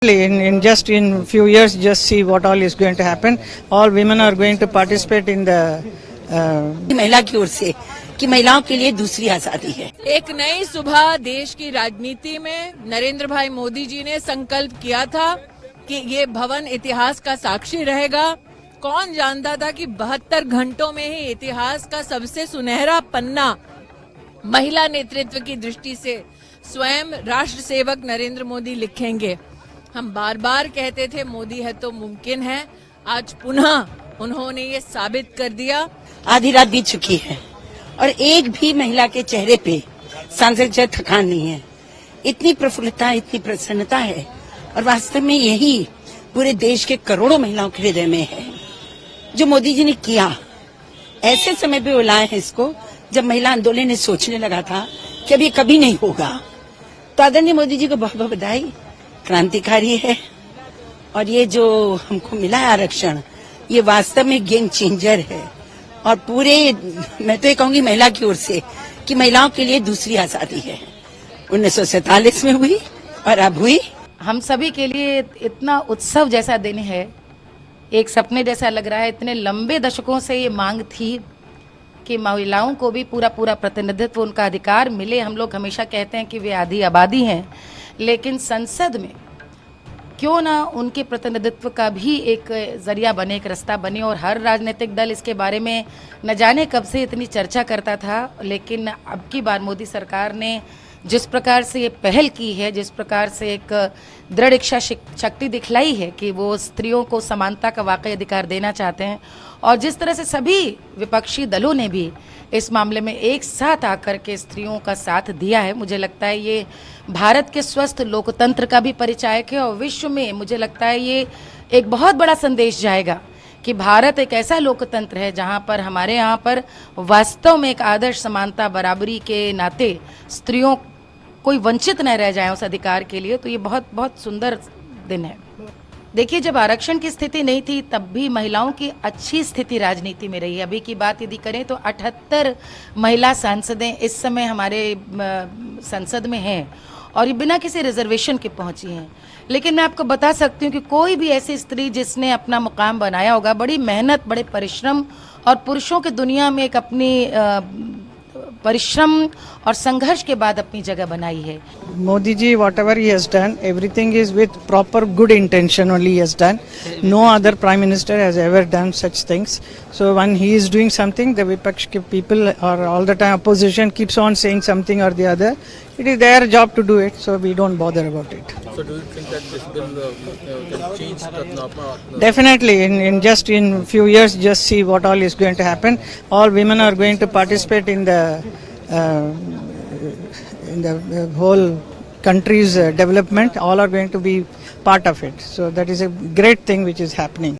In few years, just see what all is going to happen. All women are going to participate in the महिला की ओर से कि महिलाओं के लिए दूसरी आजादी है। एक नई सुबह देश की राजनीति में नरेंद्र भाई मोदी जी ने संकल्प किया था कि ये भवन इतिहास का साक्षी रहेगा। कौन जानता था कि 72 घंटों में ही इतिहास का सबसे सुनहरा पन्ना महिला नेतृत्व की दृष्टि से स्वयं राष्ट्र सेवक नरेंद्र मोदी लिखेंगे। हम बार बार कहते थे मोदी है तो मुमकिन है, आज पुनः उन्होंने ये साबित कर दिया। आधी रात बीत चुकी है और एक भी महिला के चेहरे पे सांसद जैसे थकान नहीं है। इतनी प्रफुल्लता, इतनी प्रसन्नता है और वास्तव में यही पूरे देश के करोड़ों महिलाओं के हृदय में है जो मोदी जी ने किया। ऐसे समय पे वो लाए हैं इसको जब महिला आंदोलन ने सोचने लगा था कि अब ये कभी नहीं होगा। तो आदरणीय मोदी जी को बहुत बहुत बधाई। क्रांतिकारी है और ये जो हमको मिला है आरक्षण, ये वास्तव में गेम चेंजर है और पूरे मैं तो ये कहूंगी महिला की ओर से कि महिलाओं के लिए दूसरी आजादी है। 1947 में हुई और अब हुई। हम सभी के लिए इतना उत्सव जैसा दिन है, एक सपने जैसा लग रहा है। इतने लंबे दशकों से ये मांग थी कि महिलाओं को भी पूरा प्रतिनिधित्व, उनका अधिकार मिले। हम लोग हमेशा कहते हैं कि वे आधी आबादी हैं, लेकिन संसद में क्यों ना उनके प्रतिनिधित्व का भी एक जरिया बने, एक रास्ता बने। और हर राजनीतिक दल इसके बारे में न जाने कब से इतनी चर्चा करता था, लेकिन अब की बार मोदी सरकार ने जिस प्रकार से ये पहल की है, जिस प्रकार से एक दृढ़ इच्छा शक्ति दिखलाई है कि वो स्त्रियों को समानता का वाकई अधिकार देना चाहते हैं, और जिस तरह से सभी विपक्षी दलों ने भी इस मामले में एक साथ आकर के स्त्रियों का साथ दिया है, मुझे लगता है ये भारत के स्वस्थ लोकतंत्र का भी परिचायक है। और विश्व में मुझे लगता है ये एक बहुत बड़ा संदेश जाएगा कि भारत एक ऐसा लोकतंत्र है जहां पर हमारे यहाँ पर वास्तव में एक आदर्श समानता, बराबरी के नाते स्त्रियों कोई वंचित न रह जाए उस अधिकार के लिए। तो ये बहुत बहुत सुंदर दिन है। देखिए, जब आरक्षण की स्थिति नहीं थी तब भी महिलाओं की अच्छी स्थिति राजनीति में रही है। अभी की बात यदि करें तो 78 महिला सांसदें इस समय हमारे संसद में हैं और ये बिना किसी रिजर्वेशन के पहुंची हैं। लेकिन मैं आपको बता सकती हूँ कि कोई भी ऐसी स्त्री जिसने अपना मुकाम बनाया होगा, बड़ी मेहनत, बड़े परिश्रम और पुरुषों की दुनिया में एक अपनी परिश्रम और संघर्ष के बाद अपनी जगह बनाई है। Modi ji, whatever he has done, everything is with proper good intention only he has done. No other prime minister has ever done such things. So when he is doing something, the Vipaksh people or all the time opposition keeps on saying something or the other. It is their job to do it, so we don't bother about it. So do you think that this bill can change that? Definitely, in few years, just see what all is going to happen. All women are going to participate in the whole country's development. All are going to be part of it. So that is a great thing which is happening.